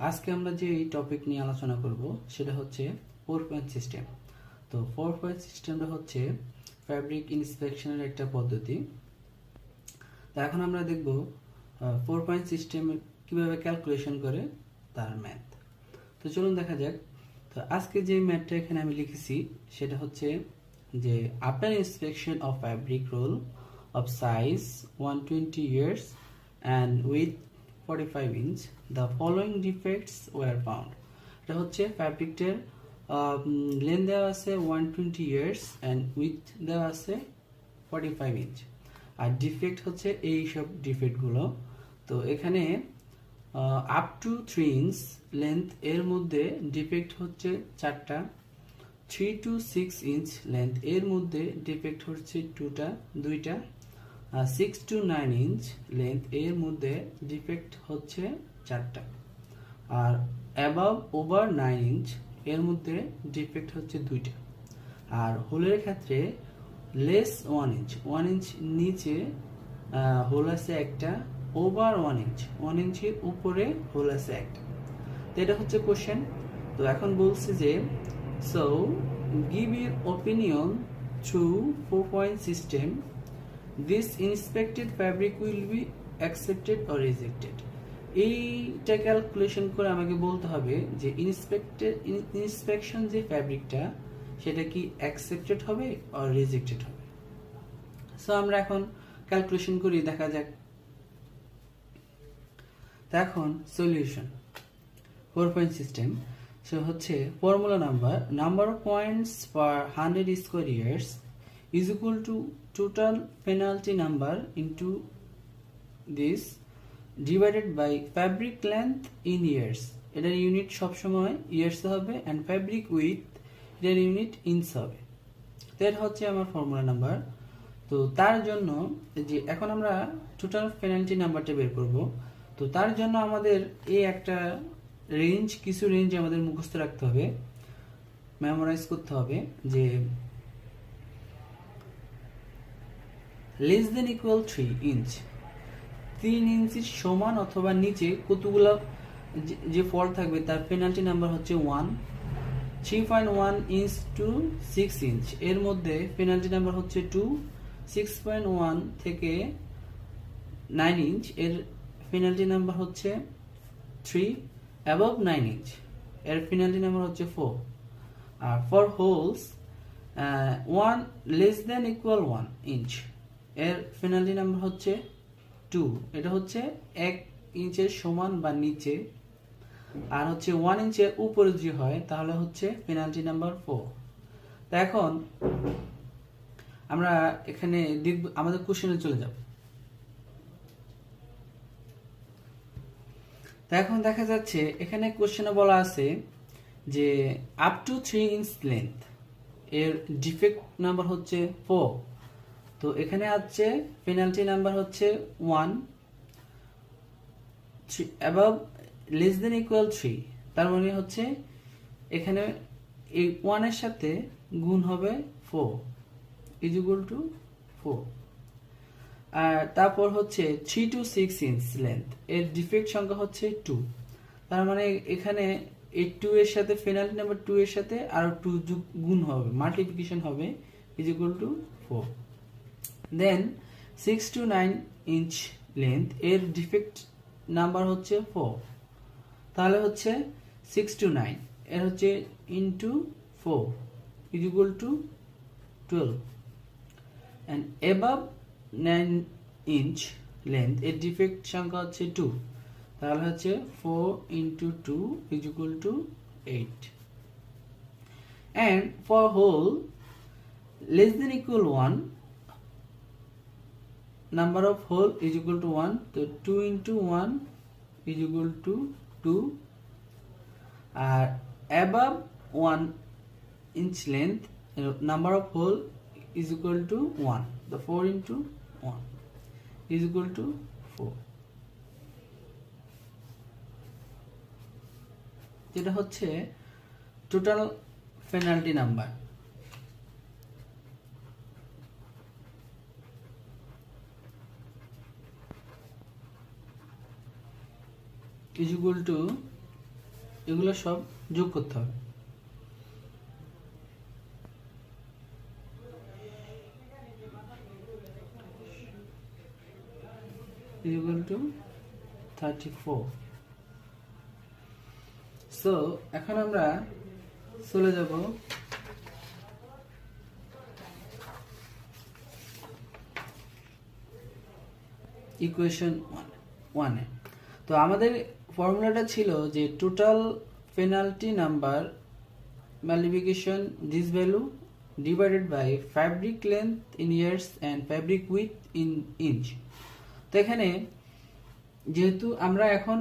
আজকে আমরা যে টপিক নিয়ে আলোচনা করব সেটা হচ্ছে 4 পয়েন্ট সিস্টেম। তো 4 পয়েন্ট সিস্টেমটা হচ্ছে ফ্যাব্রিক ইন্সপেকশনের একটা পদ্ধতি। তো এখন আমরা দেখব 4 পয়েন্ট সিস্টেম কিভাবে ক্যালকুলেশন করে তার ম্যাথ। তো চলুন দেখা যাক। তো আজকে যে ম্যাথটা এখানে আমি লিখেছি সেটা হচ্ছে যে after inspection of fabric roll of size 120 years and width 45 inch the following defects were found. এটা হচ্ছে ফ্যাব্রিকটার লেন্থ দেওয়া আছে 120 years and width দেওয়া আছে 45 ইঞ্চ, আর ডিফেক্ট হচ্ছে এই সব ডিফেক্টগুলো। তো এখানে আপ টু 3 ইঞ্চ লেন্থ এর মধ্যে ডিফেক্ট হচ্ছে 4টা, 3 to 6 ইঞ্চ লেন্থ এর মধ্যে ডিফেক্ট হচ্ছে 2টা, 6 to 9 ইঞ্চ লেন্থ এর মধ্যে ডিফেক্ট হচ্ছে 4টা, আর অ্যাবাভ ওভার 9 ইঞ্চ এর মধ্যে ডিফেক্ট হচ্ছে 2টা। আর হোলের ক্ষেত্রে লেস 1 ইঞ্চ নিচে হোল আছে একটা, ওভার 1 ইঞ্চের উপরে হোল আছে একটা। তো এটা হচ্ছে কোশ্চেন। তো এখন বলছে যে so give your opinion through 4 point system, this inspected fabric will be accepted or rejected. এইটা ক্যালকুলেশন করে আমাকে বলতে হবে যে ইন্সপেকশন যে ফ্যাব্রিকটা সেটা কি অ্যাকসেপ্টেড হবে অর রিজেক্টেড হবে। সো আমরা এখন ক্যালকুলেশন করি, দেখা যাক। তো এখন সলিউশন 4 পয়েন্ট সিস্টেম। সো হচ্ছে formula number of points per 100 square years is equal to total penalty number into this divided by fabric length in years. এটার ইউনিট সবসময় ইয়ার্স হবে and fabric width এটার ইউনিট ইঞ্চ হবে। তো এটা হচ্ছে আমার ফর্মুলা নাম্বার। তো তার জন্য যে এখন আমরা টোটাল পেনাল্টি নাম্বারটা বের করব। তো তার জন্য আমাদের এই একটা কিছু রেঞ্জ আমাদের মুখস্থ রাখতে হবে, মেমোরাইজ করতে হবে যে লেস দেন ইকুয়াল 3 ইঞ্চ, 3 ইঞ্চির সমান অথবা নিচে কতগুলো যে ফল্ট থাকবে তার পেনাল্টি নাম্বার হচ্ছে 1। 3.1 ইঞ্চ টু 6 ইঞ্চ এর মধ্যে পেনাল্টি নাম্বার হচ্ছে 2। 6.1 থেকে 9 ইঞ্চ এর পেনাল্টি নাম্বার হচ্ছে 3। অ্যাবভ 9 ইঞ্চ এর পেনাল্টি নাম্বার হচ্ছে 4। আর for holes 1 less than equal 1 inch এর পেনাল্টি নাম্বার হচ্ছে 2। এটা হচ্ছে 1 ইঞ্চের সমান বা নিচে, আর হচ্ছে 1 ইঞ্চের উপরে যদি হয় তাহলে হচ্ছে পেনাল্টি নাম্বার 4। তো এখন আমরা এখানে দেখব, আমাদের কোশ্চেনে চলে যাব। তো এখন দেখা যাচ্ছে এখানে কোশ্চেনে বলা আছে যে আপ টু 3 ইঞ্চ লেন্থ এর ডিফেক্ট নাম্বার হচ্ছে 4। তো এখানে আছে পেনাল্টি নাম্বার হচ্ছে 1। অ্যাবাভ লেস দেন ইকুয়াল 3, তার মানে হচ্ছে এখানে এই 1 এর সাথে গুণ হবে 4 ইজ ইকুয়াল টু 4। আর তারপর হচ্ছে 3 to 6 ইঞ্চ লেন্থ এর ডিফেক্ট সংখ্যা হচ্ছে 2। তার মানে এখানে এই 2 এর সাথে পেনাল্টি নাম্বার 2 এর সাথে আরো 2 গুণ হবে, মাল্টিপ্লিকেশন হবে, is equal to 4। Then 6 to 9 inch length এর ডিফেক্ট নাম্বার হচ্ছে 4। তাহলে হচ্ছে 6 to 9 এর হচ্ছে into 4 is equal to 12। And above 9 inch length এর ডিফেক্ট সংখ্যা হচ্ছে 2। তাহলে হচ্ছে 4 into 2 is equal to 8. And for whole less than equal 1, number of hole is equal to 1. So 2 into 1 is equal to 2. Above 1 inch length, number of hole is equal to 1. The 4 into 1 is equal to 4. যেটা হচ্ছে total penalty number. is equal to এগুলো সব যোগ করতে হবে। Equal to 34। So এখন আমরা চলে যাব ইকুয়েশন 1-এ। তো আমাদের ফর্মুলাটা ছিল যে total penalty number multiplication this value divided by fabric length in yards and fabric within inch. তো এখানে যেহেতু আমরা এখন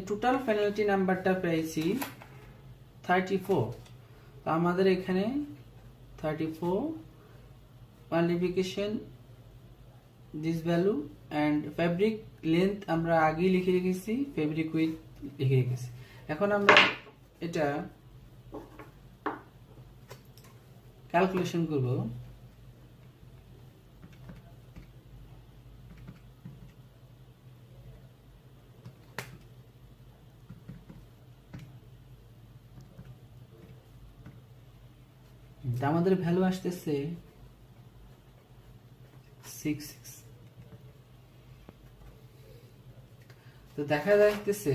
টোটাল পেনাল্টি নাম্বারটা পেয়েছি 34, তো আমাদের এখানে 34 multiplication this value and fabric length আমরা আগেই লিখে রেখেছি, ফ্যাব্রিক উইথ লিখে রেখেছি। এখন আমরা এটা ক্যালকুলেশন করব। আমাদের ভ্যালু আসতেছে 66। তো দেখা যাইতেছে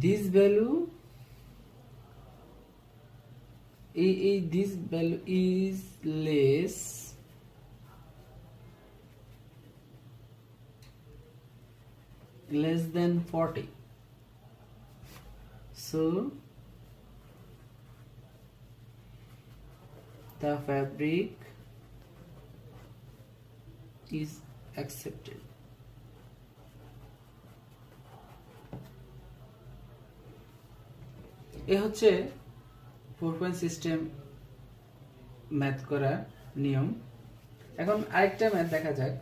this value this value is less than 40. So the fabric is accepted. এ হচ্ছে 4 পয়েন্ট সিস্টেম ম্যাথ করার নিয়ম। এখন আরেকটা ম্যাথ দেখা যাক।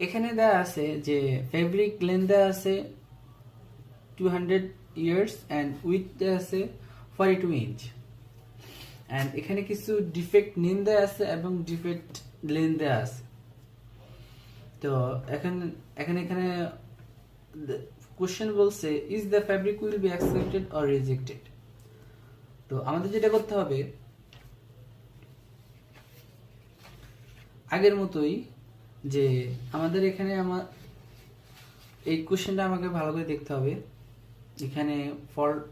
এখানে দেয়া আছে যে ফেব্রিক লেন্থ দেয়া আছে 200 ইয়ার্স এন্ড উইথ দেয়া আছে 42 ইঞ্চ, এন্ড এখানে কিছু ডিফেক্ট নিন দেয়া আছে এবং ডিফেক্ট লেন্থ দেয়া আছে। তো এখানে কোশ্চেন বলছে is the fabric will be accepted or rejected. তো আমাদের যেটা করতে হবে আগের মতোই, যে আমাদের এখানে এই কোশ্চেনটা আমাকে ভালো করে দেখতে হবে। এখানে ফল্ট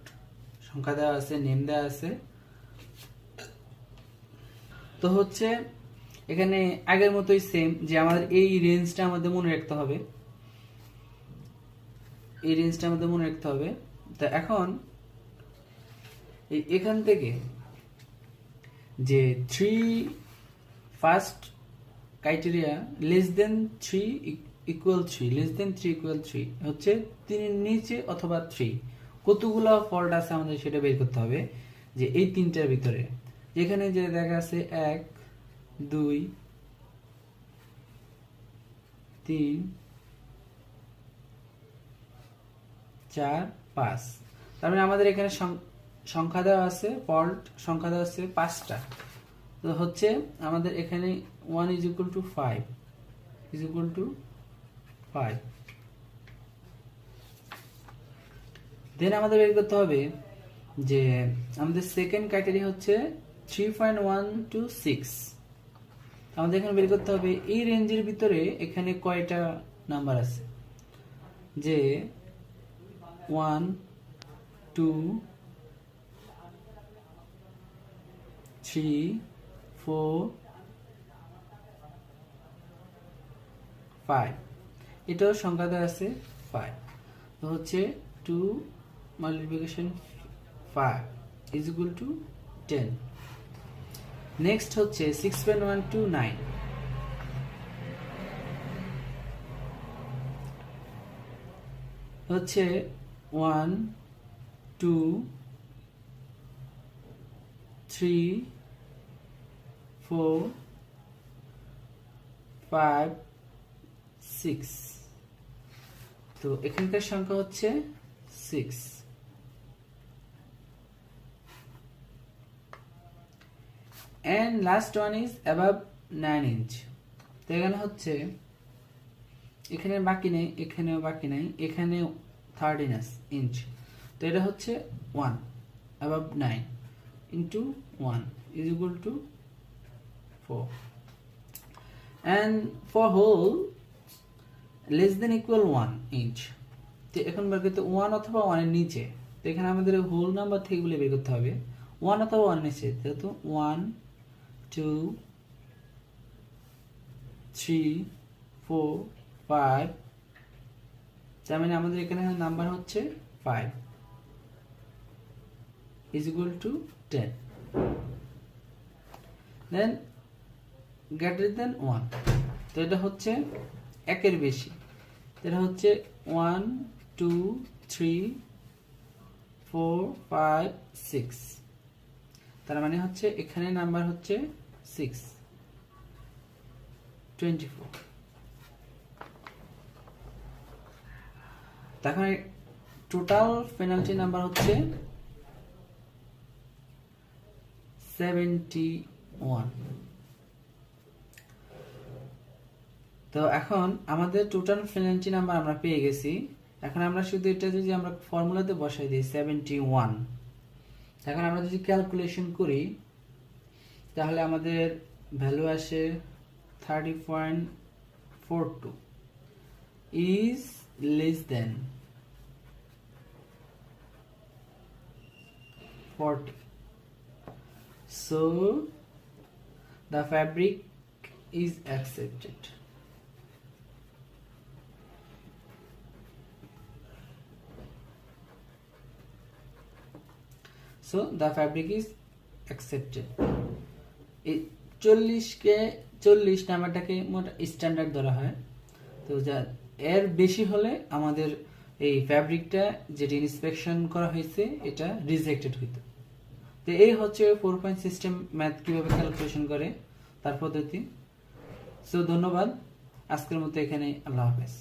সংখ্যা দেওয়া আছে, নেম দেওয়া আছে। তো হচ্ছে এখানে আগের মতোই সেম, যে আমাদের এই রেঞ্জটা আমাদের মনে রাখতে হবে, এই রেঞ্জটা আমাদের মনে রাখতে হবে। তো এখন এখান থেকে যে 3 first criteria less than 3 equal 3, less than 3 equal 3 হচ্ছে 3 এর নিচে অথবা 3 কতগুলো ফল্ট আছে আমাদের সেটা বের করতে হবে। যে এই তিনটার ভিতরে যেখানে যে দেখা আছে 1 2 3 4 5, তার মানে আমাদের এখানে সংখ্যা দেওয়া আছে, ফল্ট সংখ্যা দেওয়া আছে 5টা। তো হচ্ছে আমাদের এখানে 1 is equal to 5 is equal to 5। দেন আমাদের বের করতে হবে যে আমাদের সেকেন্ড ক্রাইটেরিয়া হচ্ছে 3.1 to 6। আমাদের এখানে বের করতে হবে এই রেঞ্জের ভিতরে এখানে কয়টা নাম্বার আছে, যে 1 2 3 4 5, এটাও সংখ্যা দেওয়া আছে 5। তো হচ্ছে 2 multiplication 5 is equal to 10। Next হচ্ছে 6.1 to 9। হচ্ছে 1 2 3 4 5 6। তো এখানকার সংখ্যা হচ্ছে 6। and last one is above 9 inch. তো এখানে হচ্ছে এখানে বাকি নেই, এখানেও বাকি নাই, এখানে 13 ইঞ্চ। তো এটা হচ্ছে 1 above 9 into 1 is equal to 4, and for whole less than equal 1 inch। তো এখন বের করতে 1 অথবা 1 এর নিচে, তো এখানে আমাদের হোল নাম্বার থেকে গুলো বের করতে হবে 1 অথবা 1 এর নিচে। তো 1 2 3 4 5, তার মানে আমাদের এখানে নাম্বার হচ্ছে 5 is equal to 10, then greater than 1। তো এটা হচ্ছে একের বেশি, এটা হচ্ছে 1 2 3 4 5 6, তার মানে হচ্ছে এখানে নাম্বার হচ্ছে 6 24। তাহলে টোটাল পেনাল্টি নাম্বার হচ্ছে 71। তো এখন আমাদের টোটাল পেনাল্টি নাম্বার আমরা পেয়ে গেছি। এখন আমরা শুধু এটা যদি আমরা ফর্মুলাতে বসাই দিই 71, এখন আমরা যদি ক্যালকুলেশন করি তাহলে আমাদের ভ্যালু আসে 30.42 is less than 40, so the fabric is accepted। So the fabric is accepted। এই 40 নাম্বারটাকে মোট স্ট্যান্ডার্ড ধরা হয়। তো যা এর বেশি হলে আমাদের এই ফ্যাব্রিকটা যেটা ইন্সপেকশন করা হয়েছে এটা রিজেক্টেড হইতো। তো এই হচ্ছে 4 পয়েন্ট সিস্টেম ম্যাথ কিভাবে ক্যালকুলেশন করে তার পদ্ধতি। সো ধন্যবাদ, আজকের মতো এখানে, আল্লাহ হাফেজ।